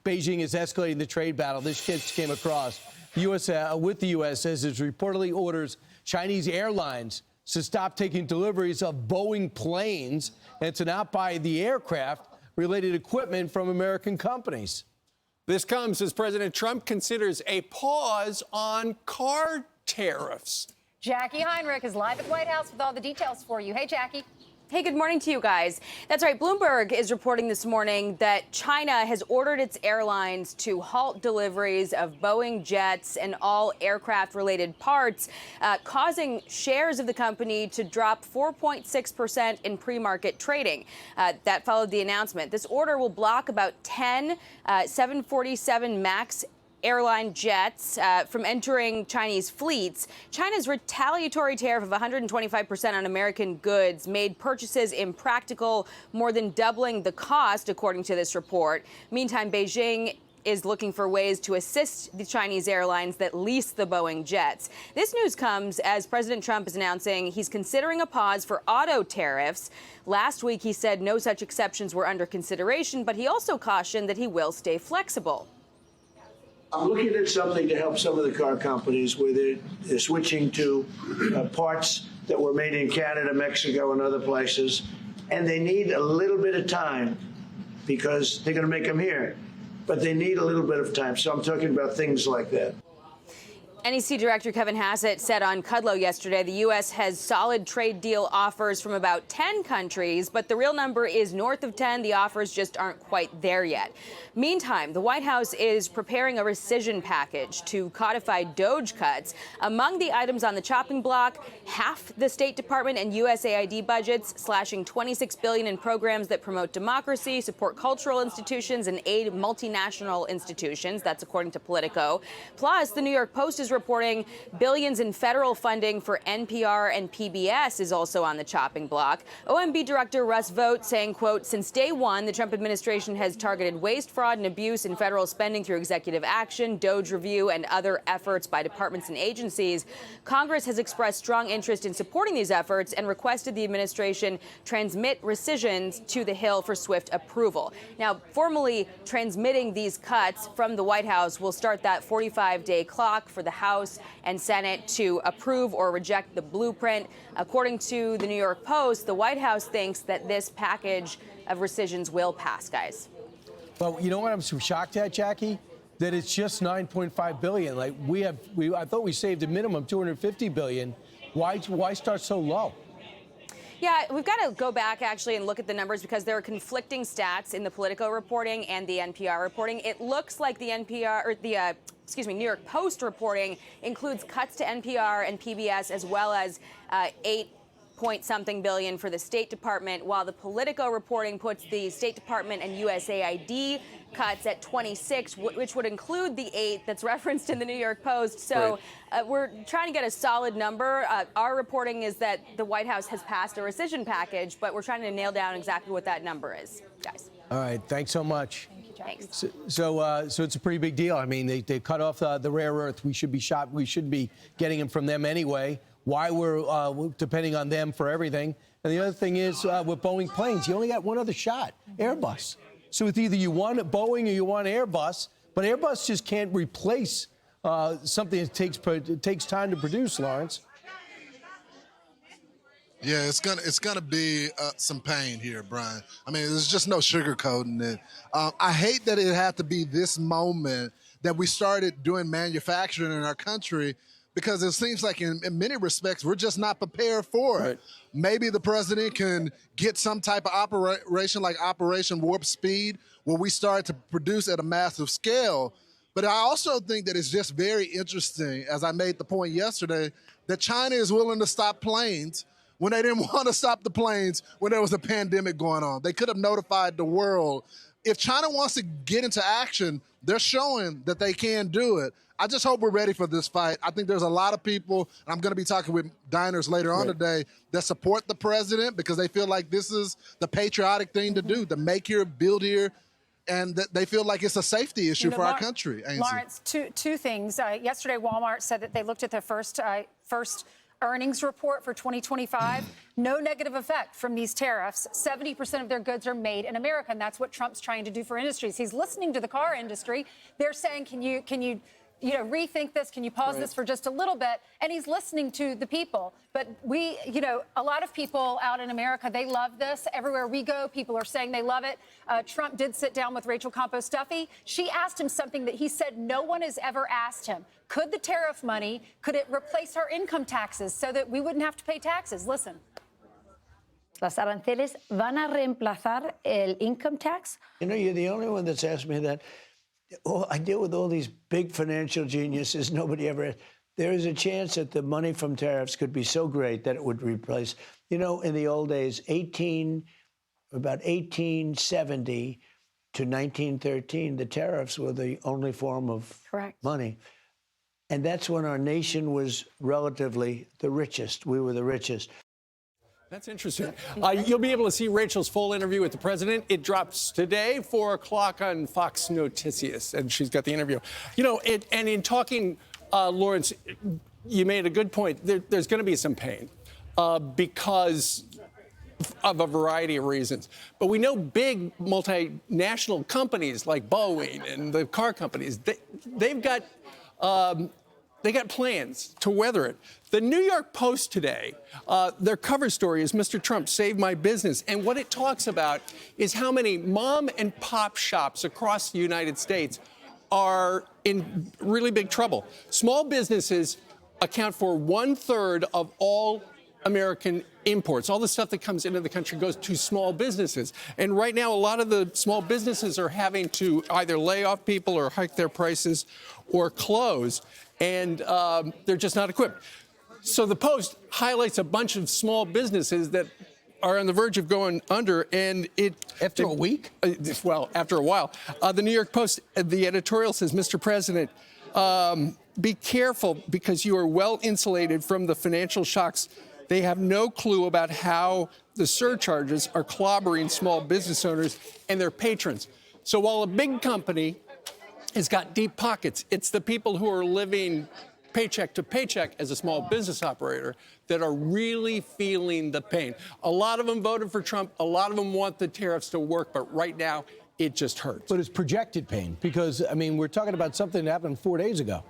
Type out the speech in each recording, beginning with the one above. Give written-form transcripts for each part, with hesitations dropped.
Beijing is escalating the trade battle. This just came across. The U.S. With the U.S. says it reportedly orders Chinese airlines to stop taking deliveries of Boeing planes and to not buy the aircraft-related equipment from American companies. This comes as President Trump considers a pause on car tariffs. Jacqui Heinrich is live at the White House with all the details for you. Hey, Jacqui. Hey, good morning to you guys. That's right. Bloomberg is reporting this morning that China has ordered its airlines to halt deliveries of Boeing jets and all aircraft-related parts, causing shares of the company to drop 4.6% in pre-market trading. That followed the announcement. This order will block about 10 747 MAX airline jets from entering Chinese fleets. China's retaliatory tariff of 125% on American goods made purchases impractical, more than doubling the cost, according to this report. Meantime, Beijing is looking for ways to assist the Chinese airlines that lease the Boeing jets. This news comes as President Trump is announcing he's considering a pause for auto tariffs. Last week, he said no such exceptions were under consideration, but he also cautioned that he will stay flexible. I'm looking at something to help some of the car companies where they're switching to parts that were made in Canada, Mexico, and other places, and they need a little bit of time because they're going to make them here, but they need a little bit of time. So I'm talking about things like that. NEC Director Kevin Hassett said on Kudlow yesterday the U.S. has solid trade deal offers from about 10 countries, but the real number is north of 10. The offers just aren't quite there yet. Meantime, the White House is preparing a rescission package to codify DOGE cuts. Among the items on the chopping block, half the State Department and USAID budgets, slashing $26 billion in programs that promote democracy, support cultural institutions, and aid multinational institutions. That's according to Politico. Plus, the New York Post is reporting billions in federal funding for NPR and PBS is also on the chopping block. OMB Director Russ Vought saying, quote, since day one, the Trump administration has targeted waste, fraud, and abuse in federal spending through executive action, DOGE review, and other efforts by departments and agencies. Congress has expressed strong interest in supporting these efforts and requested the administration transmit rescissions to the Hill for swift approval. Now, formally transmitting these cuts from the White House will start that 45-day clock for the House and Senate to approve or reject the blueprint. According to the New York Post, the White House thinks that this package of rescissions will pass, guys. Well, you know what I'm so shocked at, Jacqui? That it's just $9.5 billion. Like I thought we saved a minimum $250 billion. Why start so low? Yeah, we've got to go back actually and look at the numbers because there are conflicting stats in the Politico reporting and the NPR reporting. It looks like the New York Post reporting includes cuts to NPR and PBS as well as 8-point-something billion for the State Department, while the Politico reporting puts the State Department and USAID cuts at 26, which would include the 8 that's referenced in the New York Post. So we're trying to get a solid number. Our reporting is that the White House has passed a rescission package, but we're trying to nail down exactly what that number is, guys. All right. Thanks so much. Thanks. So it's a pretty big deal. I mean, they cut off the rare earth. We should be shot. We should be getting them from them anyway. Why we're depending on them for everything. And the other thing is with Boeing planes, you only got one other shot, Airbus. So it's either you want Boeing or you want Airbus, but Airbus just can't replace something that takes time to produce, Lawrence. Yeah, it's gonna be some pain here, Brian. I mean, there's just no sugarcoating it. I hate that it had to be this moment that we started doing manufacturing in our country, because it seems like in many respects we're just not prepared for it. Right. Maybe the president can get some type of operation like Operation Warp Speed, where we start to produce at a massive scale. But I also think that it's just very interesting, as I made the point yesterday, that China is willing to stop planes when they didn't want to stop the planes when there was a pandemic going on. They could have notified the world. If China wants to get into action, they're showing that they can do it. I just hope we're ready for this fight. I think there's a lot of people, and I'm going to be talking with diners later on today, that support the president because they feel like this is the patriotic thing to do, to make here, build here, and that they feel like it's a safety issue for our country. Ainsley. Lawrence, two things. Yesterday, Walmart said that they looked at their first earnings report for 2025, no negative effect from these tariffs. 70% of their goods are made in America, and that's what Trump's trying to do for industries. He's listening to the car industry. They're saying, can you rethink this? Can you pause this for just a little bit? And he's listening to the people. But a lot of people out in America, they love this. Everywhere we go, people are saying they love it. Trump did sit down with Rachel Campo-Stuffy. She asked him something that he said no one has ever asked him. Could the tariff money, could it replace our income taxes so that we wouldn't have to pay taxes? Listen. Las aranceles van a reemplazar el income tax. You're the only one that's asked me that. Oh, I deal with all these big financial geniuses. Nobody ever. There is a chance that the money from tariffs could be so great that it would replace. In the old days, about 1870 to 1913, the tariffs were the only form of money. And that's when our nation was relatively the richest. We were the richest. That's interesting. You'll be able to see Rachel's full interview with the president. It drops today, 4 o'clock on Fox Noticias, and she's got the interview. And in talking, Lawrence, you made a good point. There's going to be some pain because of a variety of reasons. But we know big multinational companies like Boeing and the car companies, they've got plans to weather it. The New York Post today, their cover story is Mr. Trump saved my business. And what it talks about is how many mom and pop shops across the United States are in really big trouble. Small businesses account for 1/3 of all American imports. All the stuff that comes into the country goes to small businesses. And right now, a lot of the small businesses are having to either lay off people or hike their prices or close. And they're just not equipped. So the Post highlights a bunch of small businesses that are on the verge of going under, and After a week? Well, after a while. The New York Post, the editorial says, Mr. President, be careful because you are well insulated from the financial shocks. They have no clue about how the surcharges are clobbering small business owners and their patrons. So while a big company has got deep pockets, it's the people who are living paycheck to paycheck as a small business operator that are really feeling the pain. A lot of them voted for Trump. A lot of them want the tariffs to work, but right now it just hurts. But it's projected pain because, we're talking about something that happened 4 days ago,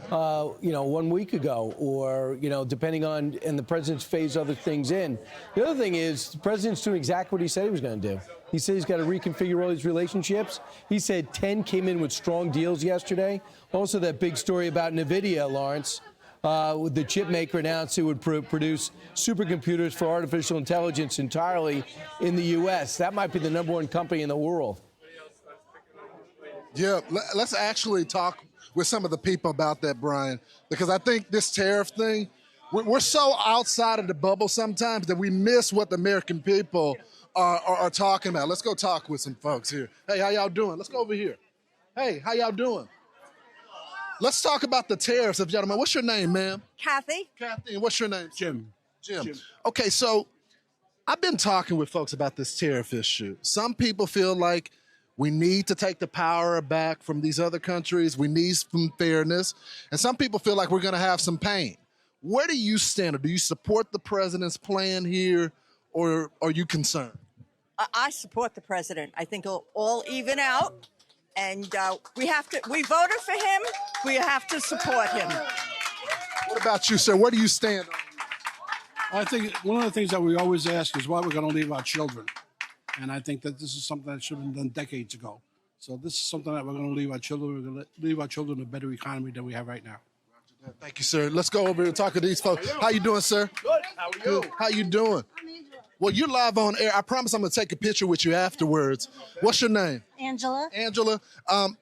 1 week ago, or, depending on, and the president's phased other things in. The other thing is the president's doing exactly what he said he was going to do. He said he's got to reconfigure all these relationships. He said 10 came in with strong deals yesterday. Also, that big story about NVIDIA, Lawrence, the chip maker announced it would produce supercomputers for artificial intelligence entirely in the U.S. That might be the #1 company in the world. Yeah, let's actually talk with some of the people about that, Brian, because I think this tariff thing, we're so outside of the bubble sometimes that we miss what the American people are talking about. Let's go talk with some folks here. Hey, how y'all doing? Let's go over here. Hey, how y'all doing? Let's talk about the tariffs, if y'all don't mind. What's your name, ma'am? Kathy. Kathy, and what's your name? Jim. Okay, so I've been talking with folks about this tariff issue. Some people feel like we need to take the power back from these other countries. We need some fairness. And some people feel like we're going to have some pain. Where do you stand? Or do you support the president's plan here, or are you concerned? I support the president. I think it'll all even out. And we voted for him. We have to support him. What about you, sir? Where do you stand? I think one of the things that we always ask is why we're going to leave our children. And I think that this is something that should have been done decades ago. So this is something that we're going to leave our children. We're going to leave our children a better economy than we have right now. Thank you, sir. Let's go over here and talk to these folks. How you doing, sir? Good. How are you? Good. How you doing? Well, you're live on air. I promise I'm going to take a picture with you afterwards. What's your name? Angela. Angela,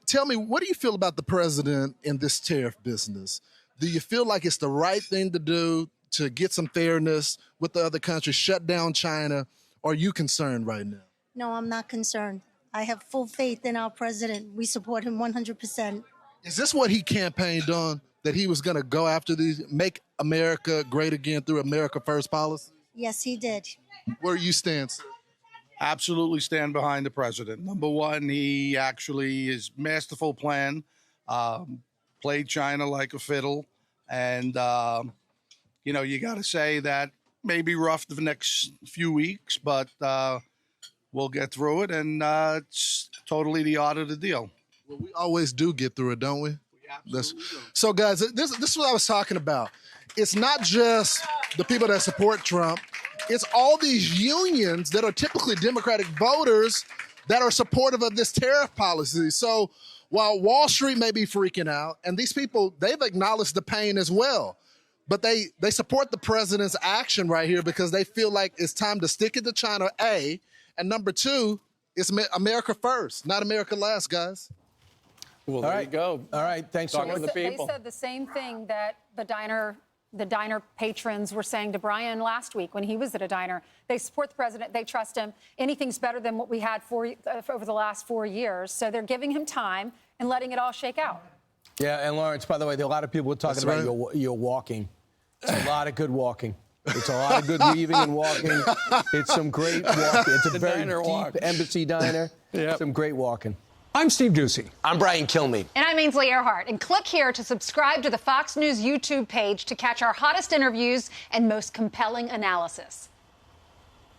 tell me, what do you feel about the president in this tariff business? Do you feel like it's the right thing to do to get some fairness with the other countries, shut down China? Or are you concerned right now? No, I'm not concerned. I have full faith in our president. We support him 100%. Is this what he campaigned on, that he was going to go after these, make America great again through America First policy? Yes, he did. Where you stand, sir? Absolutely stand behind the president. Number one, he actually his masterful plan, played China like a fiddle, and you got to say that may be rough the next few weeks, but we'll get through it, and it's totally the art of the deal. Well, we always do get through it, don't we? So, guys, this is what I was talking about. It's not just the people that support Trump. It's all these unions that are typically Democratic voters that are supportive of this tariff policy. So while Wall Street may be freaking out, and these people, they've acknowledged the pain as well, but they support the president's action right here because they feel like it's time to stick it to China, A, and number two, it's America first, not America last, guys. Well, there you go. All right, thanks so Talking much. to the people. They said the same thing that the diner patrons were saying to Brian last week when he was at a diner. They support the president. They trust him. Anything's better than what we had over the last 4 years. So they're giving him time and letting it all shake out. Yeah, and Lawrence, by the way, there are a lot of people talking That's about your walking. It's a lot of good walking. It's a lot of good weaving and walking. It's some great walking. It's a very diner deep walk. embassy diner. Yep. Some great walking. I'm Steve Ducey. I'm Brian Kilmeade. And I'm Ainsley Earhart. And click here to subscribe to the Fox News YouTube page to catch our hottest interviews and most compelling analysis.